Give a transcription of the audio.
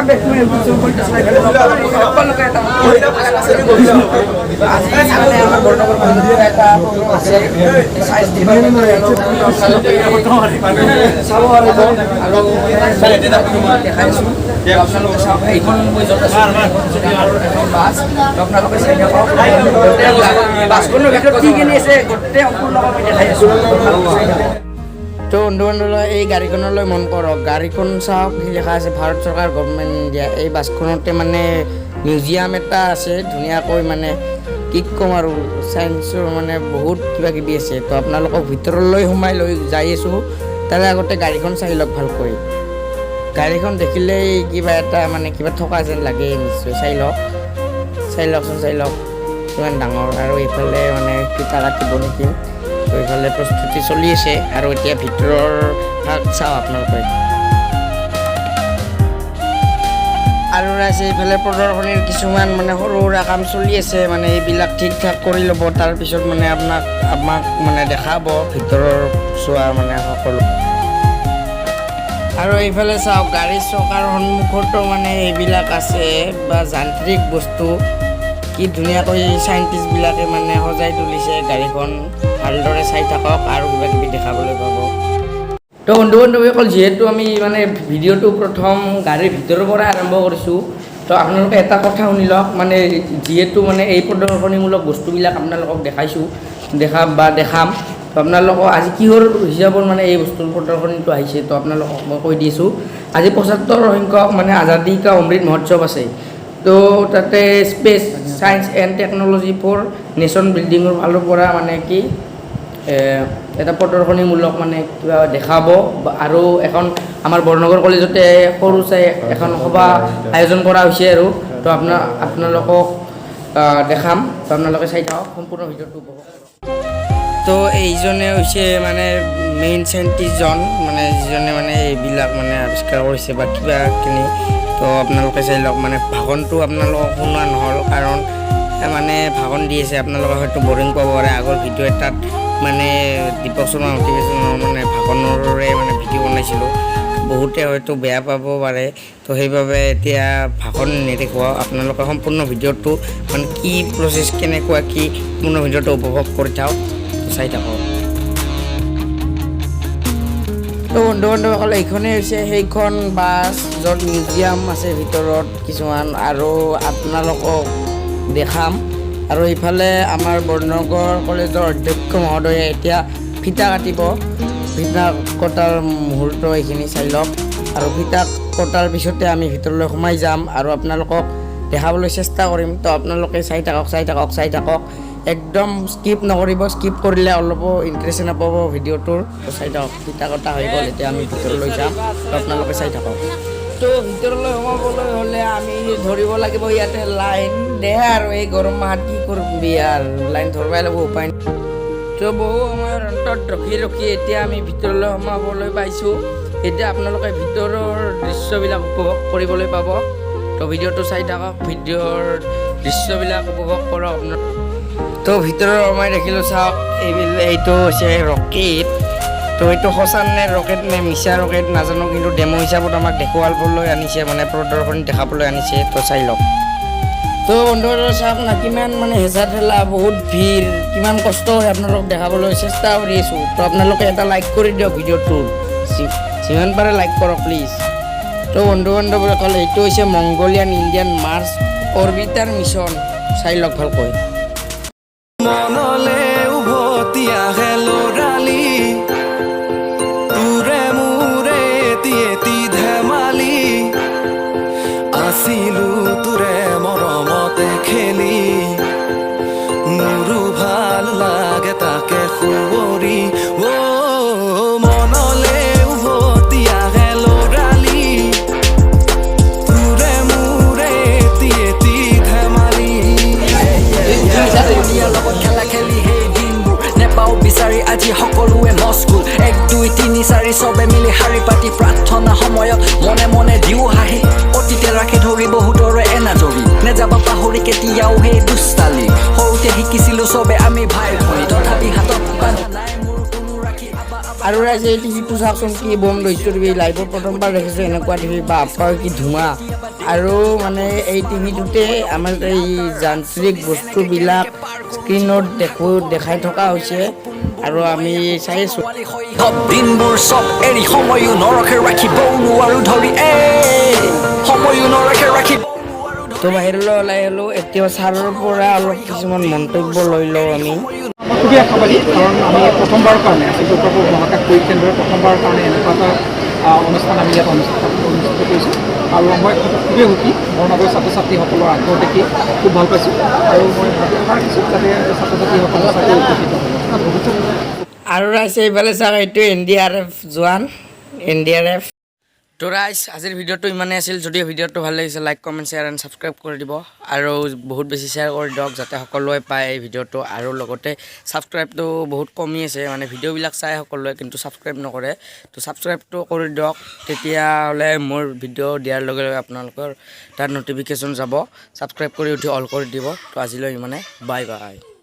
Back to YouTube কৰিতে চাই সকলোকে এটা আজি মানে আমাৰ বৰ্ণগৰ কলেজৰ এটা আছে সাইন্স ডিপাৰ্টমেণ্টৰ চাব আৰু দেখাইছোঁ আপোনালোকে চাওক এইখন মই য'ত আছোঁ এখন বাছ আপোনালোকে চাই থাকক বাছখনৰ ভিতৰত কি কিনি আছে গোটেই সম্পূৰ্ণভাৱে দেখাই আছোঁ তো বন্ধু-বান্ধৱীসকল এই গাড়ীখনলৈ মন কৰক গাড়ীখন চাওক কি লিখা আছে ভাৰত চৰকাৰ গভৰ্ণমেণ্ট ইণ্ডিয়া এই বাছখনতে মানে মিউজিয়াম এটা আছে ধুনীয়াকৈ মানে কি ক'ম আৰু চায়েন্সৰ মানে বহুত কিবা কিবি আছে তো আপোনালোকক ভিতৰলৈ সোমাই লৈ যাই আছোঁ তাৰে আগতে গাড়ীখন চাই লওক ভালকৈ গাড়ীখন দেখিলেই কিবা এটা মানে কিবা থকা যেন লাগে নিশ্চয় চাই লওকচোন কিমান ডাঙৰ আৰু এইফালে মানে ফিতা কাটিব নেকি তো এইফালে প্ৰস্তুতি চলি আছে আৰু এতিয়া ভিতৰৰ ভাগ চাওঁ আপোনালোকে আৰু আছে এইফালে প্ৰদৰ্শনীৰ কিছুমান মানে সৰু সুৰা কাম চলি আছে মানে এইবিলাক ঠিক ঠাক কৰি ল'ব তাৰপিছত মানে আমাক মানে দেখাব ভিতৰৰ চোৱা মানে সকলো আৰু এইফালে চাওক গাড়ী চকাৰ সন্মুখতো মানে এইবিলাক আছে বা যান্ত্ৰিক বস্তু কি ধুনীয়াকৈ চাইণ্টিষ্টবিলাকে মানে সজাই তুলিছে গাড়ীখন ভালদৰে চাই থাকক আৰু কিবা কিবি দেখাবলৈ পাব তো বন্ধু-বান্ধৱীসকল যিহেতু আমি মানে ভিডিঅ'টো প্ৰথম গাড়ীৰ ভিতৰৰ পৰা আৰম্ভ কৰিছোঁ তো আপোনালোকে এটা কথা শুনি লওক মানে যিহেতু মানে এই প্ৰদৰ্শনীমূলক বস্তুবিলাক আপোনালোকক দেখাম তো আপোনালোকক আজি কিহৰ হিচাপত মানে এই বস্তুৰ প্ৰদৰ্শনীটো আহিছে তো আপোনালোকক মই কৈ দিছোঁ আজি ৭৫ সংখ্যক মানে আজাদী কা অমৃত মহোৎসৱ আছে তো তাতে space science and technology for nation বিল্ডিঙৰ ফালৰ পৰা মানে কি এটা প্ৰদৰ্শনীমূলক মানে কিবা দেখাব আৰু এখন আমাৰ বৰ্ণগৰ কলেজতে সৰু চাই এখন সভা আয়োজন কৰা হৈছে আৰু তো আপোনালোকক দেখাম তো আপোনালোকে চাই থাকক সম্পূৰ্ণ ভিডিঅ'টো উপভোগ কৰক তো এইজনে হৈছে মানে মেইন চাইণ্টিষ্টজন মানে যিজনে মানে এইবিলাক মানে আৱিষ্কাৰ কৰিছে বা কিবাখিনি তো আপোনালোকে চাই লওক মানে ভাষণটো আপোনালোকক শুনা নহ'ল কাৰণ মানে ভাষণ দি আছে আপোনালোকে হয়তো বৰিং পাব পাৰে আগৰ ভিডিঅ' এটাত মানে দীপক শৰ্মা মটিভেশ্যনৰ মানে ভাষণৰে মানে ভিডিঅ' বনাইছিলোঁ বহুতে হয়তো বেয়া পাব পাৰে তো সেইবাবে এতিয়া ভাষণ নেদেখুৱাওঁ আপোনালোকে সম্পূৰ্ণ ভিডিঅ'টো মানে কি প্ৰচেছ কেনেকুৱা কি সম্পূৰ্ণ ভিডিঅ'টো উপভোগ কৰি থাকক চাই থাকক তো বন্ধু-বান্ধৱীসকল এইখনেই হৈছে সেইখন বাছ য'ত মিউজিয়াম আছে ভিতৰত কিছুমান আৰু আপোনালোকক দেখাম আৰু এইফালে আমাৰ বৰ্ণগৰ কলেজৰ অধ্যক্ষ মহোদয়ে এতিয়া ফিতা কাটিব ফিতা কটাৰ মুহূৰ্ত এইখিনি চাই লওক আৰু ফিতা কটাৰ পিছতে আমি ভিতৰলৈ সোমাই যাম আৰু আপোনালোকক দেখাবলৈ চেষ্টা কৰিম তো আপোনালোকে চাই থাকক একদম স্কিপ নকৰিব স্কিপ কৰিলে অলপ ইণ্টাৰেষ্ট নাপাব ভিডিঅ'টোৰ তো চাই থাকক ফিতা কটা হৈ গ'ল এতিয়া আমি ভিতৰলৈ যাম তো আপোনালোকে চাই থাকক তো ভিতৰলৈ সোমাবলৈ হ'লে আমি ধৰিব লাগিব ইয়াতে লাইন দে আৰু এই গৰম মাহত কি কৰিবি আৰু লাইন ধৰিবই লাগিব উপায় তো বহু সময়ৰ অন্তত ৰখি এতিয়া আমি ভিতৰলৈ সোমাবলৈ পাইছোঁ এতিয়া আপোনালোকে ভিতৰৰ দৃশ্যবিলাক উপভোগ কৰিবলৈ পাব তো ভিডিঅ'টো চাই থাকক ভিডিঅ'ৰ দৃশ্যবিলাক উপভোগ কৰক আপোনাৰ তো ভিতৰৰ সোমাই দেখিলোঁ চাওক এইটো হৈছে ৰকেট তো এইটো সঁচা নে ৰকেট নে মিছা ৰকেট নাজানো কিন্তু ডেমো হিচাপত আমাক দেখুৱাবলৈ আনিছে মানে প্ৰদৰ্শনী দেখাবলৈ আনিছে তো চাই লওক তো বন্ধুসকল চাওক না কিমান মানে হেঁচা ঠেলা বহুত ভিৰ কিমান কষ্ট হয় আপোনালোকক দেখাবলৈ চেষ্টা কৰি আছোঁ তো আপোনালোকে এটা লাইক কৰি দিয়ক ভিডিঅ'টো যিমান পাৰে লাইক কৰক প্লিজ তো বন্ধু-বান্ধৱীসকল এইটো হৈছে Mongolian Indian March orbiter mission চাই লওক ভালকৈ মনলে উভতি আহে ল'ৰালি তোৰে মোৰে এটি ধেমালি আছিলো তোৰে মৰমতে খেলি মোৰো ভাল লাগে তাকে সুঁৱৰি মনলে উভতি আহে ল'ৰালি তোৰে মোৰে এটি ধেমালি লগত খেলা খেলি সেই দিনবোৰ নেপাওঁ বিচাৰি আজি সকলোৱে মস্কুল 1 2 3 4 চবে মিলি শাৰী পাতি প্ৰাৰ্থনা সময়ত মনে মনে দিও হাঁহি অতীতে ৰাখি ধৰি বহুতৰে এনাজৰি নেযাবা পাহৰি কেতিয়াও সেই দুষ্টালি সৰুতে শিকিছিলোঁ চবে আমি ভাই ভনী তথাপি হাতত বান্ধা নাই মোৰ কোনো ৰাখি আবা আৰু ৰাইজে এই টিভিটো চাওকচোন কি বম দৈত্য টিভি লাইভত প্ৰথমবাৰ দেখিছোঁ এনেকুৱা টিভি বাপা কি ধুমা আৰু মানে এই টিভিটোতে আমাৰ এই যান্ত্ৰিক বস্তুবিলাক স্ক্ৰীণত দেখাই থকা হৈছে আৰু আমি চাই আছোঁ। দিনবোৰ চব এৰি সময়ো নৰখে ৰাখিবও নোৱাৰো ধৰি সময়ো নৰখে ৰাখিব। তো বাহিৰলৈ ওলাই আহিলোঁ এতিয়া ছাৰৰ পৰা অলপ কিছুমান মন্তব্য লৈ লওঁ আমি। খুবেই আশাবাদী কাৰণ আমি প্ৰথমবাৰৰ কাৰণে চিত্ৰপ্ৰভু মহাকাশ পৰীক্ষণ দৰে প্ৰথমবাৰৰ কাৰণে এনেকুৱা এটা অনুষ্ঠান আমি ইয়াত অনুষ্ঠিত কৰিছোঁ আৰু মই খুবেই সুখী মহানগৰ ছাত্ৰ ছাত্ৰীসকলৰ আগ্ৰহ দেখি খুব ভাল পাইছোঁ আৰু মই আশা ৰাখিছোঁ যাতে ছাত্ৰ ছাত্ৰীসকল সঁচাকৈ উপকৃত হ'ব। আৰু ৰাইজে এইফালে চাওক এইটো NDRF জোৱান NDRF। তো ৰাইজ আজিৰ ভিডিঅ'টো ইমানেই আছিল। যদি ভিডিঅ'টো ভাল লাগিছে like comment share and subscribe কৰি দিব আৰু বহুত বেছি শ্বেয়াৰ কৰি দিয়ক যাতে সকলোৱে পায় এই ভিডিঅ'টো। আৰু লগতে ছাবস্ক্ৰাইবটো বহুত কমি আছে মানে ভিডিঅ'বিলাক চাই সকলোৱে কিন্তু ছাবস্ক্ৰাইব নকৰে। তো ছাবস্ক্ৰাইবটো কৰি দিয়ক তেতিয়াহ'লে মোৰ ভিডিঅ' দিয়াৰ লগে লগে আপোনালোকৰ তাত ন'টিফিকেশ্যন যাব। ছাবস্ক্ৰাইব কৰি উঠি অল কৰি দিব। তো আজিলৈ ইমানে বাই বাই।